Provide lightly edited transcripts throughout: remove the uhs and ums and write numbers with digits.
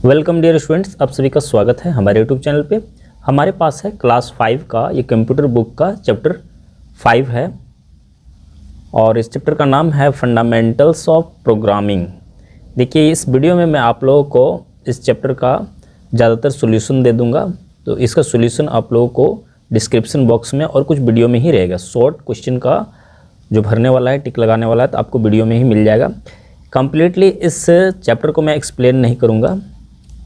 Welcome dear students, आप सभी का स्वागत है हमारे यूट्यूब चैनल पे। हमारे पास है क्लास 5 का ये कंप्यूटर बुक का चैप्टर 5 है और इस चैप्टर का नाम है फंडामेंटल्स ऑफ प्रोग्रामिंग। देखिए, इस वीडियो में मैं आप लोगों को इस चैप्टर का ज़्यादातर सॉल्यूशन दे दूंगा, तो इसका सॉल्यूशन आप लोगों को डिस्क्रिप्शन बॉक्स में और कुछ वीडियो में ही रहेगा। शॉर्ट क्वेश्चन का जो भरने वाला है, टिक लगाने वाला है, तो आपको वीडियो में ही मिल जाएगा। कंप्लीटली इस चैप्टर को मैं एक्सप्लेन नहीं करूँगा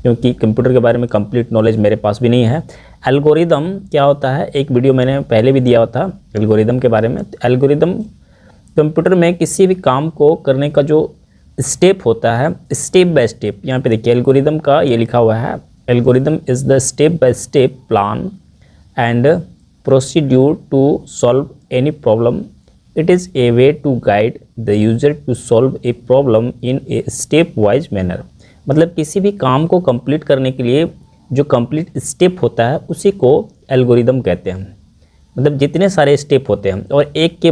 क्योंकि कंप्यूटर के बारे में कंप्लीट नॉलेज मेरे पास भी नहीं है। एल्गोरिदम क्या होता है, एक वीडियो मैंने पहले भी दिया था एल्गोरिदम के बारे में। एल्गोरिदम कंप्यूटर में किसी भी काम को करने का जो स्टेप होता है, स्टेप बाय स्टेप। यहाँ पे देखिए एल्गोरिदम का ये लिखा हुआ है, algorithm is the step by step plan and procedure to solve any problem. It is a way to guide the user to solve a problem in a step wise manner. मतलब किसी भी काम को कंप्लीट करने के लिए जो complete step होता है उसी को एल्गोरिदम कहते हैं। मतलब जितने सारे स्टेप होते हैं और एक के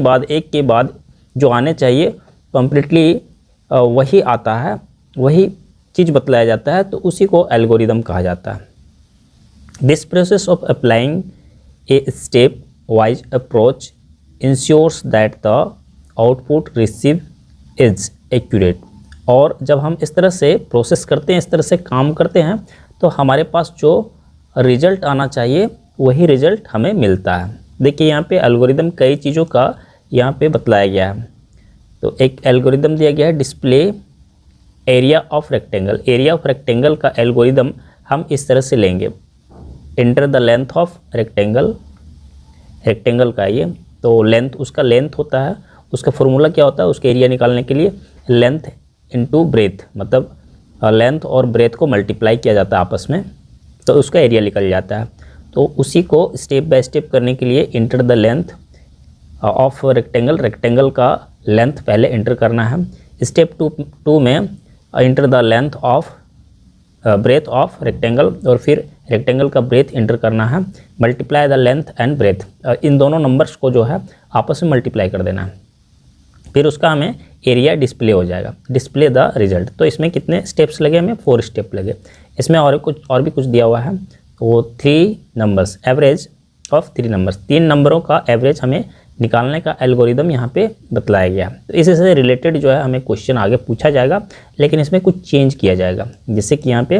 बाद जो आने चाहिए कंप्लीटली वही आता है, वही चीज़ बतलाया जाता है, तो उसी को एल्गोरिदम कहा जाता है। This process of applying a step wise approach ensures that the output receive is accurate. और जब हम इस तरह से प्रोसेस करते हैं, इस तरह से काम करते हैं, तो हमारे पास जो रिज़ल्ट आना चाहिए वही रिज़ल्ट हमें मिलता है। देखिए यहाँ पे एल्गोरिदम कई चीज़ों का यहाँ पे बतलाया गया है। तो एक एल्गोरिदम दिया गया है display area of rectangle. Area of rectangle का एल्गोरिदम हम इस तरह से लेंगे, enter the length of rectangle. Rectangle का ये तो लेंथ, उसका लेंथ होता है, उसका फॉर्मूला क्या होता है उसके एरिया निकालने के लिए, लेंथ इनटू ब्रेथ। मतलब लेंथ और ब्रेथ को मल्टीप्लाई किया जाता है आपस में, तो उसका एरिया निकल जाता है। तो उसी को स्टेप बाय स्टेप करने के लिए enter the length of rectangle, rectangle का लेंथ पहले इंटर करना है। स्टेप टू में enter the length of breadth of rectangle, और फिर रेक्टेंगल का ब्रेथ इंटर करना है। Multiply the length and breadth, इन दोनों नंबर्स को जो है आपस में मल्टीप्लाई कर देना है, फिर उसका हमें एरिया डिस्प्ले हो जाएगा, डिस्प्ले द रिजल्ट। तो इसमें कितने स्टेप्स लगे, हमें 4 स्टेप लगे। इसमें और भी कुछ दिया हुआ है, वो 3 नंबर्स, एवरेज ऑफ 3 नंबर्स, 3 नंबरों का एवरेज हमें निकालने का एल्गोरिदम यहाँ पे बतलाया गया। तो इसी से रिलेटेड जो है हमें क्वेश्चन आगे पूछा जाएगा, लेकिन इसमें कुछ चेंज किया जाएगा। जैसे कि यहाँ पे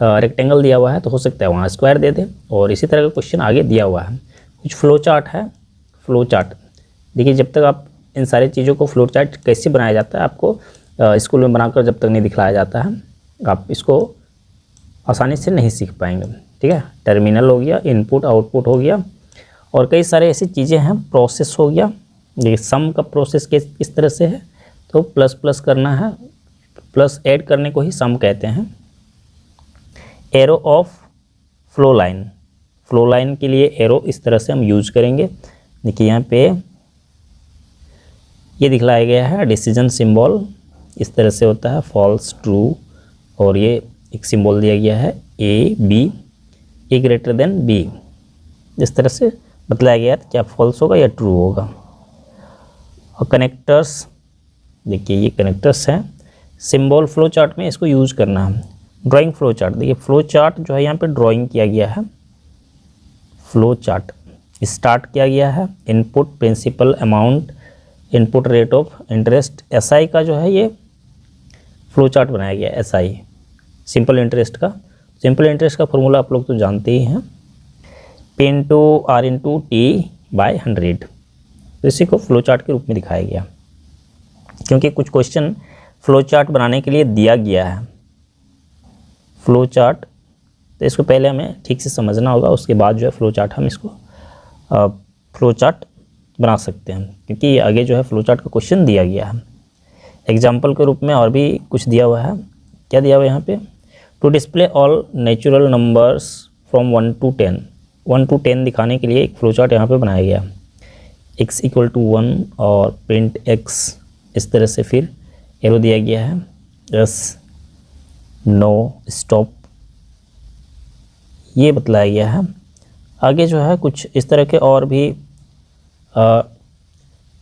रेक्टेंगल दिया हुआ है, तो हो सकता है वहाँ स्क्वायर दे दे, और इसी तरह का क्वेश्चन आगे दिया हुआ है। कुछ फ्लो चार्ट है, फ्लो चार्ट देखिए, जब तक आप इन सारी चीज़ों को फ्लो चार्ट कैसे बनाया जाता है आपको स्कूल में बनाकर जब तक नहीं दिखलाया जाता है, आप इसको आसानी से नहीं सीख पाएंगे। ठीक है, टर्मिनल हो गया, इनपुट आउटपुट हो गया, और कई सारे ऐसी चीज़ें हैं, प्रोसेस हो गया। ये सम का प्रोसेस किस तरह से है, तो प्लस प्लस करना है, प्लस ऐड करने को ही सम कहते हैं। Arrow of flow line, flow line के लिए एरो इस तरह से हम यूज करेंगे। देखिए यहाँ पे ये दिखलाया गया है, डिसीजन सिंबल इस तरह से होता है, फॉल्स ट्रू, और ये एक सिंबल दिया गया है a b, a greater than b, इस तरह से बतलाया गया है क्या फॉल्स होगा या ट्रू होगा। और कनेक्टर्स, देखिए ये कनेक्टर्स हैं, सिंबल फ्लो चार्ट में इसको यूज करना है। ड्राइंग फ्लो चार्ट, देखिए फ्लो चार्ट जो है यहाँ पे ड्राइंग किया गया है, फ्लो चार्ट स्टार्ट किया गया है। Input principal amount, input rate of interest, SI का जो है ये फ्लो चार्ट बनाया गया है। एसआई सिंपल इंटरेस्ट का, सिंपल इंटरेस्ट का फॉर्मूला आप लोग तो जानते ही हैं, P into r into t by 100। तो इसी को फ्लो चार्ट के रूप में दिखाया गया, क्योंकि कुछ क्वेश्चन फ्लो चार्ट बनाने के लिए दिया गया है। फ्लो चार्ट, तो इसको पहले हमें ठीक से समझना होगा, उसके बाद जो है फ्लो चार्ट हम इसको फ्लो चार्ट बना सकते हैं, क्योंकि ये आगे जो है फ्लो चार्ट का क्वेश्चन दिया गया है। एग्जाम्पल के रूप में और भी कुछ दिया हुआ है, क्या दिया हुआ है यहाँ पे, to display all natural numbers from 1 to 10, 1 to 10 दिखाने के लिए एक फ्लो चार्ट यहाँ पे बनाया गया। x = 1 और प्रिंट x, इस तरह से फिर एरो दिया गया है, यस नो स्टॉप, ये बतलाया गया है। आगे जो है कुछ इस तरह के और भी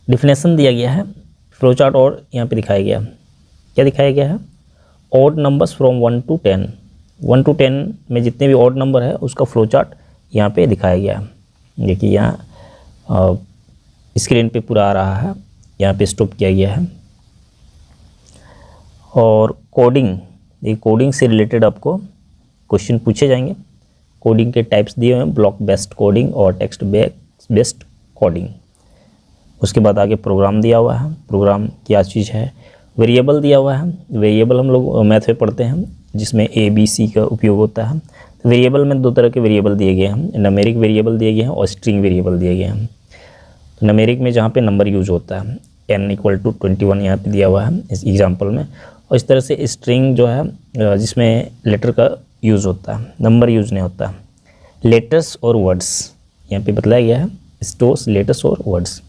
डिफिनेशन दिया गया है फ्लो चार्ट, और यहाँ पे दिखाया गया, क्या दिखाया गया है, odd numbers from 1 to 10, 1 to 10 में जितने भी ऑड नंबर है उसका फ्लो चार्ट यहाँ पे दिखाया गया है। देखिए यहाँ स्क्रीन पे पूरा आ रहा है, यहाँ पे स्टॉप किया गया है। और कोडिंग, ये कोडिंग से रिलेटेड आपको क्वेश्चन पूछे जाएंगे। कोडिंग के टाइप्स दिए हुए हैं, ब्लॉक बेस्ड कोडिंग और टेक्स्ट बेस्ड कोडिंग। उसके बाद आगे प्रोग्राम दिया हुआ है, प्रोग्राम क्या चीज़ है। वेरिएबल दिया हुआ है, वेरिएबल हम लोग मैथ में पढ़ते हैं जिसमें ABC का उपयोग होता है। तो वेरिएबल में 2 तरह के वेरिएबल दिए गए हैं, न्यूमेरिक वेरिएबल दिए गए हैं और स्ट्रिंग वेरिएबल दिए गए हैं। तो न्यूमेरिक में जहाँ पे नंबर यूज होता है, n = 21 यहाँ पे दिया हुआ है इस एग्जाम्पल में। और इस तरह से स्ट्रिंग जो है जिसमें लेटर का यूज़ होता है, नंबर यूज नहीं होता। लेटर्स और वर्ड्स यहाँ पे बतलाया गया है, स्टोर्स लेटर्स और वर्ड्स।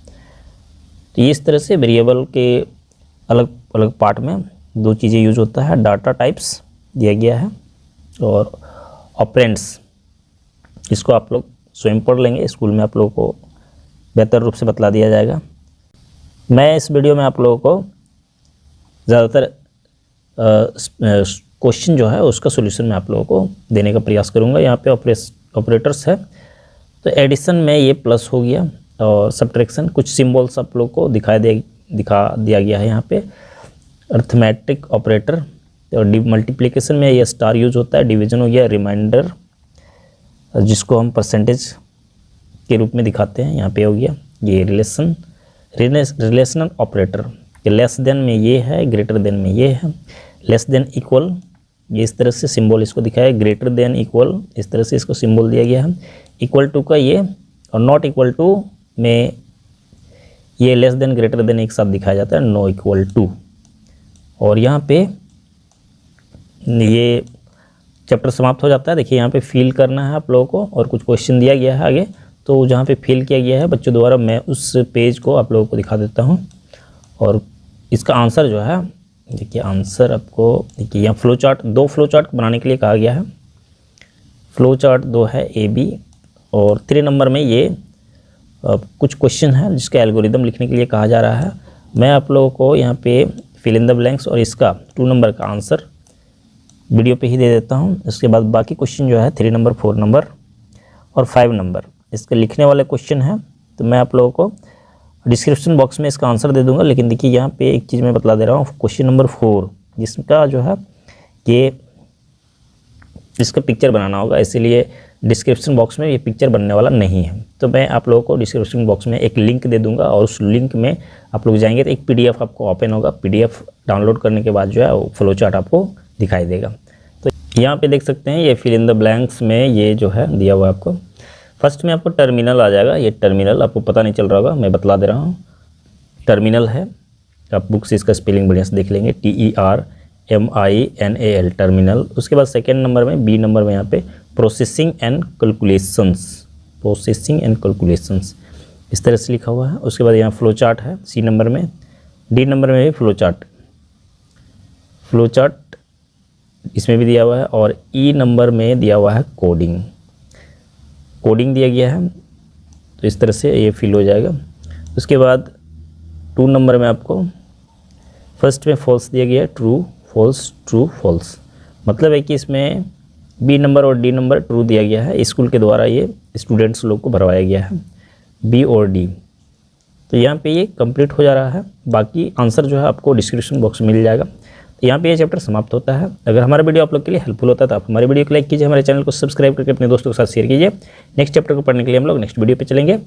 तो इस तरह से वेरिएबल के अलग अलग पार्ट में 2 चीज़ें यूज होता है। डाटा टाइप्स दिया गया है और ऑपरेंड्स, इसको आप लोग स्वयं पढ़ लेंगे, स्कूल में आप लोगों को बेहतर रूप से बतला दिया जाएगा। मैं इस वीडियो में आप लोगों को ज़्यादातर क्वेश्चन जो है उसका सॉल्यूशन मैं आप लोगों को देने का प्रयास करूंगा। यहाँ पे ऑपरेटर्स है, तो एडिशन में ये प्लस हो गया और सब्ट्रैक्शन कुछ सिंबल्स आप लोग को दिखा दिया गया है यहाँ पे। अर्थमेटिक ऑपरेटर और मल्टीप्लिकेशन में ये स्टार यूज होता है। डिवीजन हो गया, रिमाइंडर जिसको हम परसेंटेज के रूप में दिखाते हैं, यहाँ पे हो गया। ये रिलेशनल ऑपरेटर, लेस देन में ये है, ग्रेटर देन में ये है। लेस देन इक्वल, ये इस तरह से सिंबल इसको दिखाया। ग्रेटर देन इक्वल, इस तरह से इसको सिंबल दिया गया है। इक्वल टू का ये, और नॉट इक्वल टू में ये लेस देन ग्रेटर देन एक साथ दिखाया जाता है, नो इक्वल टू। और यहाँ पे ये चैप्टर समाप्त हो जाता है। देखिए यहाँ पे फिल करना है आप लोगों को और कुछ क्वेश्चन दिया गया है आगे, तो जहाँ पे फिल किया गया है बच्चों द्वारा मैं उस पेज को आप लोगों को दिखा देता हूँ। और इसका आंसर जो है, देखिए आंसर आपको, देखिए यहाँ फ्लो चार्ट, 2 फ्लो चार्ट बनाने के लिए कहा गया है। फ्लो चार्ट 2 है AB, और 3 नंबर में ये कुछ क्वेश्चन है जिसका एल्गोरिदम लिखने के लिए कहा जा रहा है। मैं आप लोगों को यहाँ पे फिल इन द ब्लैंक्स और इसका 2 नंबर का आंसर वीडियो पे ही दे देता हूँ। उसके बाद बाकी क्वेश्चन जो है 3 नंबर, 4 नंबर और 5 नंबर इसके लिखने वाले क्वेश्चन हैं, तो मैं आप लोगों को डिस्क्रिप्शन बॉक्स में इसका आंसर दे दूंगा। लेकिन देखिए यहाँ पे एक चीज़ मैं बतला दे रहा हूँ, क्वेश्चन नंबर 4 जिसका जो है ये इसका पिक्चर बनाना होगा, इसीलिए डिस्क्रिप्शन बॉक्स में ये पिक्चर बनने वाला नहीं है। तो मैं आप लोगों को डिस्क्रिप्शन बॉक्स में एक लिंक दे दूंगा और उस लिंक में आप लोग जाएंगे तो एक PDF आपको ओपन होगा। PDF डाउनलोड करने के बाद जो है वो फ्लो चार्ट आपको दिखाई देगा। तो यहाँ पे देख सकते हैं ये फिल इन द ब्लैंक्स में ये जो है दिया हुआ है आपको। फर्स्ट में आपको टर्मिनल आ जाएगा, ये टर्मिनल आपको पता नहीं चल रहा होगा, मैं बतला दे रहा हूँ। टर्मिनल है, आप बुक से इसका स्पेलिंग बढ़िया से देख लेंगे, TERMINAL टर्मिनल। उसके बाद सेकेंड नंबर में, B नंबर में यहाँ पे processing and calculations, processing and calculations इस तरह से लिखा हुआ है। उसके बाद यहाँ फ्लो चार्ट है C नंबर में। D नंबर में भी फ्लो चार्ट इसमें भी दिया हुआ है। और E नंबर में दिया हुआ है कोडिंग दिया गया है, तो इस तरह से ये फिल हो जाएगा। उसके बाद 2 नंबर में आपको फर्स्ट में फॉल्स दिया गया है, ट्रू फॉल्स, मतलब है कि इसमें B नंबर और D नंबर ट्रू दिया गया है, स्कूल के द्वारा ये स्टूडेंट्स लोग को भरवाया गया है, B और D। तो यहाँ पे ये कंप्लीट हो जा रहा है, बाकी आंसर जो है आपको डिस्क्रिप्शन बॉक्स में मिल जाएगा। तो यहाँ पे ये चैप्टर समाप्त होता है। अगर हमारा वीडियो आप लोग के लिए हेल्पफुल होता है तो आप हमारे वीडियो को लाइक कीजिए, हमारे चैनल को सब्सक्राइब करके अपने दोस्तों के साथ शेयर कीजिए। नेक्स्ट चैप्टर को पढ़ने के लिए हम लोग नेक्स्ट वीडियो पे चलेंगे।